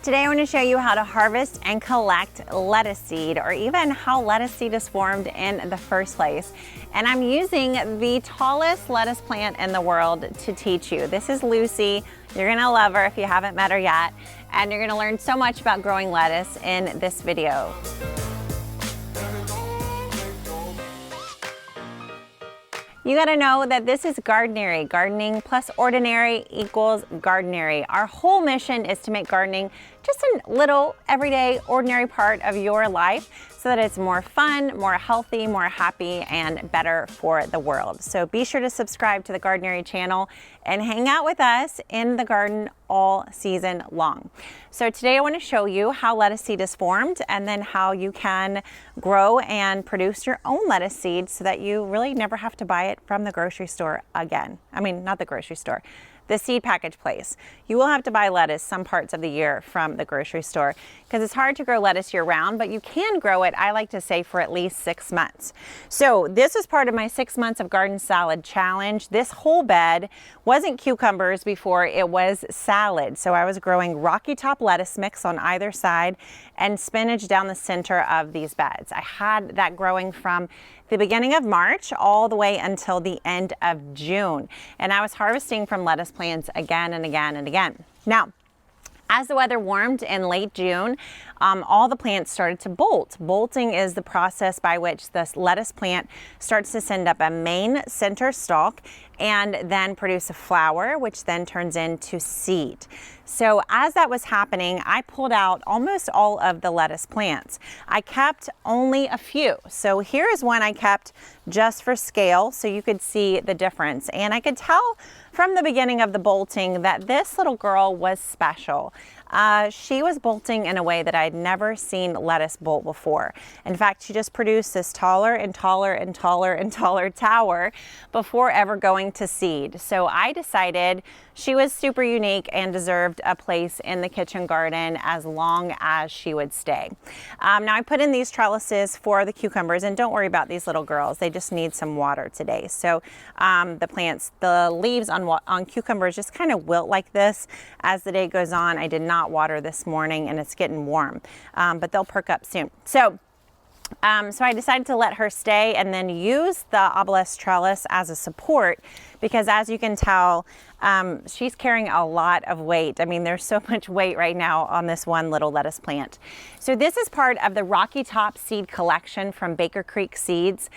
Today I want to show you how to harvest and collect lettuce seed, or even how lettuce seed is formed in the first place. And I'm using the tallest lettuce plant in the world to teach you. This is Lucy. You're gonna love her if you haven't met her yet. And you're gonna learn so much about growing lettuce in this video. You gotta know that this is Gardenary. Gardening plus ordinary equals Gardenary. Our whole mission is to make gardening just a little everyday, ordinary part of your life so that it's more fun, more healthy, more happy, and better for the world. So be sure to subscribe to the Gardenary channel and hang out with us in the garden all season long. So today I want to show you how lettuce seed is formed and then how you can grow and produce your own lettuce seed so that you really never have to buy it from the grocery store again. I mean, not the grocery store, the seed package place. You will have to buy lettuce some parts of the year from the grocery store because it's hard to grow lettuce year round, but you can grow it, I like to say, for at least 6 months. So this is part of my 6 months of garden salad challenge. This whole bed wasn't cucumbers before, it was salad. So I was growing rocky top lettuce mix on either side and spinach down the center of these beds. I had that growing from the beginning of March all the way until the end of June. And I was harvesting from lettuce plants again and again and again. Now, as the weather warmed in late June, all the plants started to bolt. Bolting is the process by which this lettuce plant starts to send up a main center stalk and then produce a flower, which then turns into seed. So as that was happening, I pulled out almost all of the lettuce plants. I kept only a few. So here is one I kept just for scale so you could see the difference. And I could tell from the beginning of the bolting that this little girl was special. She was bolting in a way that I'd never seen lettuce bolt before. In fact, she just produced this taller and taller and taller and taller tower before ever going to seed. So I decided she was super unique and deserved a place in the kitchen garden as long as she would stay. Now I put in these trellises for the cucumbers, and don't worry about these little girls. They just need some water today. So the leaves on cucumbers just kind of wilt like this as the day goes on. I did not water this morning and it's getting warm, but they'll perk up soon. So I decided to let her stay and then use the obelisk trellis as a support because, as you can tell, she's carrying a lot of weight. I mean, there's so much weight right now on this one little lettuce plant. So this is part of the Rocky Top seed collection from Baker Creek Seeds.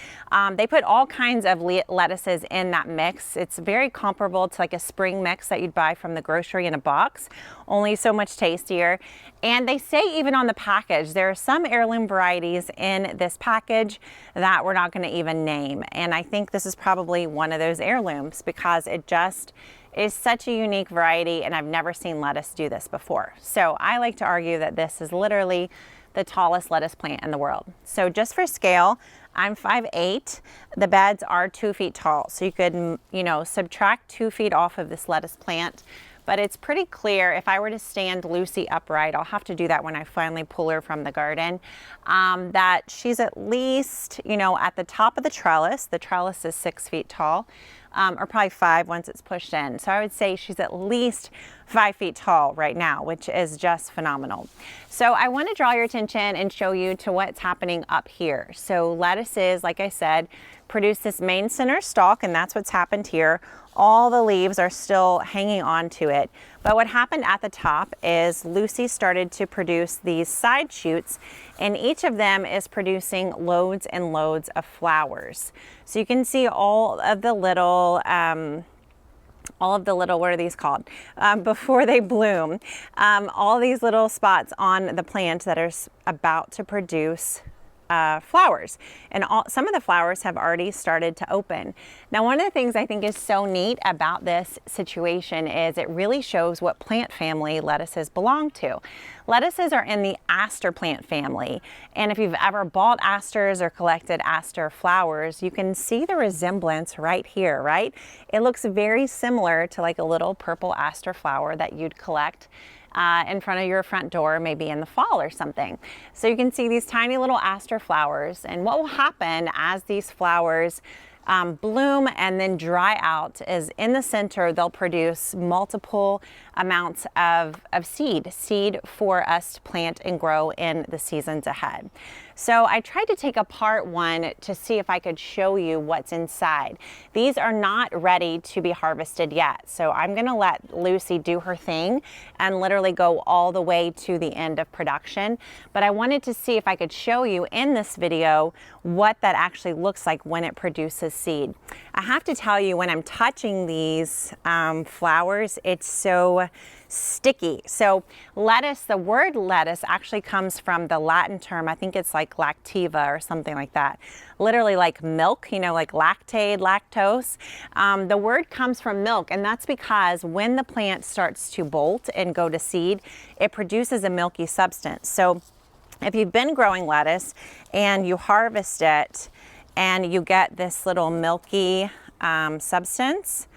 They put all kinds of lettuces in that mix. It's very comparable to like a spring mix that you'd buy from the grocery in a box, only so much tastier. And they say even on the package, there are some heirloom varieties in this package that we're not going to even name. And I think this is probably one of those heirlooms because it just is such a unique variety, and I've never seen lettuce do this before. So I like to argue that this is literally the tallest lettuce plant in the world. So just for scale, I'm 5'8". The beds are 2 feet tall. So you could, subtract 2 feet off of this lettuce plant. But it's pretty clear if I were to stand Lucy upright, I'll have to do that when I finally pull her from the garden, that she's at least, at the top of the trellis. The trellis is 6 feet tall, or probably 5 once it's pushed in. So I would say she's at least 5 feet tall right now, which is just phenomenal. So I want to draw your attention and show you to what's happening up here. So lettuces, like I said, produce this main center stalk, and that's what's happened here. All the leaves are still hanging on to it. But what happened at the top is Lucy started to produce these side shoots, and each of them is producing loads and loads of flowers. So you can see all of the little, what are these called? Before they bloom, all these little spots on the plant that are about to produce flowers, and some of the flowers have already started to open. Now, one of the things I think is so neat about this situation is it really shows what plant family lettuces belong to. Lettuces are in the aster plant family, and if you've ever bought asters or collected aster flowers, you can see the resemblance right here, right? It looks very similar to like a little purple aster flower that you'd collect in front of your front door, maybe in the fall or something. So you can see these tiny little aster flowers, and what will happen as these flowers bloom and then dry out is in the center. They'll produce multiple amounts of seed for us to plant and grow in the seasons ahead. So I tried to take apart one to see if I could show you what's inside. These are not ready to be harvested yet. So I'm gonna let Lucy do her thing and literally go all the way to the end of production. But I wanted to see if I could show you in this video what that actually looks like when it produces seed. I have to tell you, when I'm touching these flowers, it's so sticky. So lettuce, the word lettuce actually comes from the Latin term, I think it's like lactiva or something like that. Literally like milk, you know, like lactose. The word comes from milk, and that's because when the plant starts to bolt and go to seed, it produces a milky substance. So if you've been growing lettuce and you harvest it and you get this little milky substance,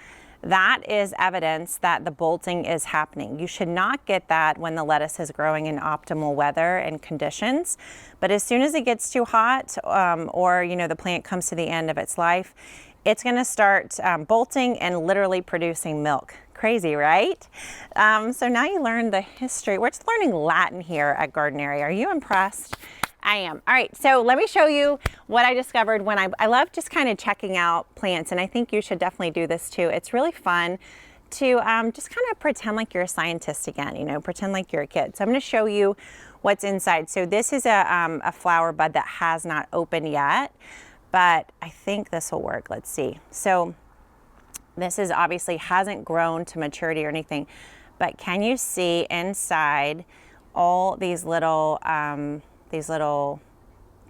that is evidence that the bolting is happening. You should not get that when the lettuce is growing in optimal weather and conditions. But as soon as it gets too hot, or you know, the plant comes to the end of its life, it's going to start bolting and literally producing milk. Crazy, right? So now you learn the history. We're just learning Latin here at Gardenary. Are you impressed? I am. All right, so let me show you what I discovered when I love just kind of checking out plants, and I think you should definitely do this too. It's really fun to just kind of pretend like you're a scientist again, you know, pretend like you're a kid. So I'm going to show you what's inside. So this is a flower bud that has not opened yet, but I think this will work. Let's see. So this is obviously hasn't grown to maturity or anything, but can you see inside all these little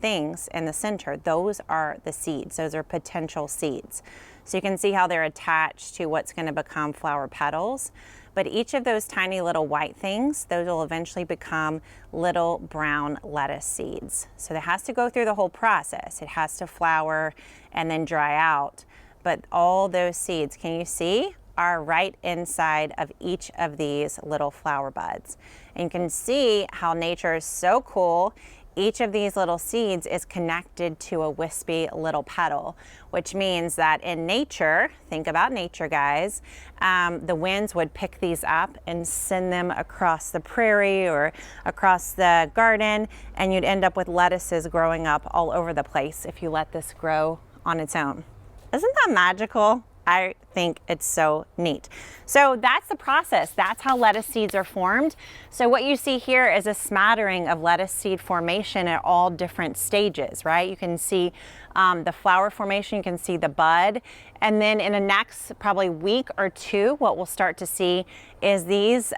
things in the center? Those are the seeds. Those are potential seeds. So you can see how they're attached to what's going to become flower petals. But each of those tiny little white things, those will eventually become little brown lettuce seeds. So it has to go through the whole process. It has to flower and then dry out. But all those seeds, can you see, are right inside of each of these little flower buds. And you can see how nature is so cool. Each of these little seeds is connected to a wispy little petal, which means that in nature, think about nature, guys, the winds would pick these up and send them across the prairie or across the garden, and you'd end up with lettuces growing up all over the place if you let this grow on its own. Isn't that magical? I think it's so neat. So that's the process. That's how lettuce seeds are formed. So what you see here is a smattering of lettuce seed formation at all different stages, right? You can see the flower formation, you can see the bud, and then in the next probably week or two, what we'll start to see is these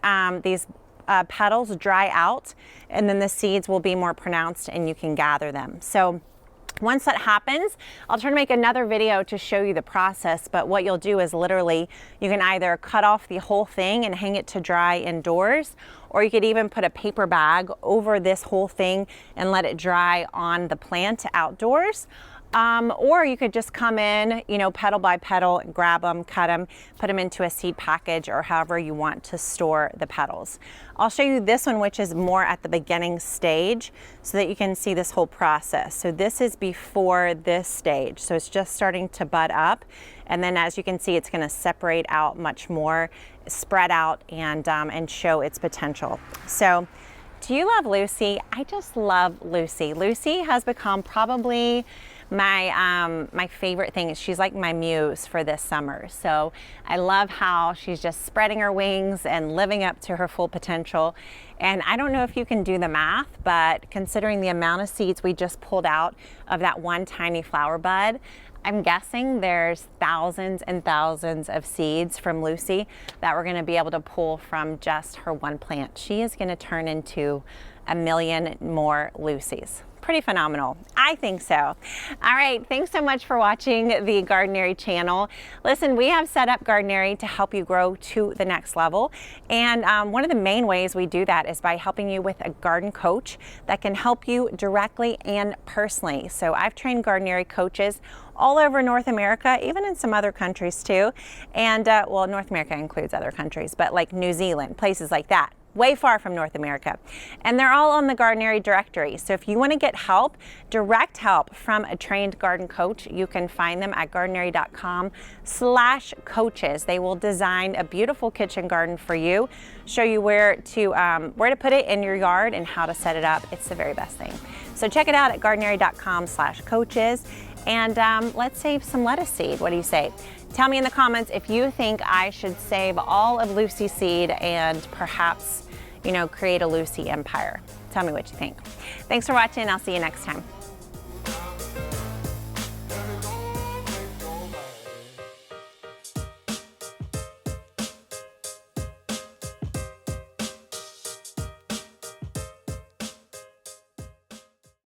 petals dry out, and then the seeds will be more pronounced and you can gather them. So once that happens, I'll try to make another video to show you the process, but what you'll do is literally, you can either cut off the whole thing and hang it to dry indoors, or you could even put a paper bag over this whole thing and let it dry on the plant outdoors. Or you could just come in, you know, petal by petal, grab them, cut them, put them into a seed package or however you want to store the petals. I'll show you this one, which is more at the beginning stage so that you can see this whole process. So this is before this stage. So it's just starting to bud up. And then as you can see, it's going to separate out much more, spread out, and show its potential. So do you love Lucy? I just love Lucy. Lucy has become probably my favorite thing. She's like my muse for this summer. So I love how she's just spreading her wings and living up to her full potential. And I don't know if you can do the math, but considering the amount of seeds we just pulled out of that one tiny flower bud, I'm guessing there's thousands and thousands of seeds from Lucy that we're going to be able to pull from just her one plant. She is going to turn into a million more Lucys. Pretty phenomenal. I think so. All right, thanks so much for watching the Gardenary channel. Listen, we have set up Gardenary to help you grow to the next level. And one of the main ways we do that is by helping you with a garden coach that can help you directly and personally. So I've trained Gardenary coaches all over North America, even in some other countries too. And well, North America includes other countries, but like New Zealand, places like that. way far from North America. And they're all on the Gardenary directory. So if you want to get help, direct help from a trained garden coach, you can find them at gardenary.com/coaches. They will design a beautiful kitchen garden for you, show you where to put it in your yard and how to set it up. It's the very best thing. So check it out at gardenary.com/coaches. And let's save some lettuce seed. What do you say? Tell me in the comments if you think I should save all of Lucy seed and perhaps, create a Lucy empire. Tell me what you think. Thanks for watching. I'll see you next time.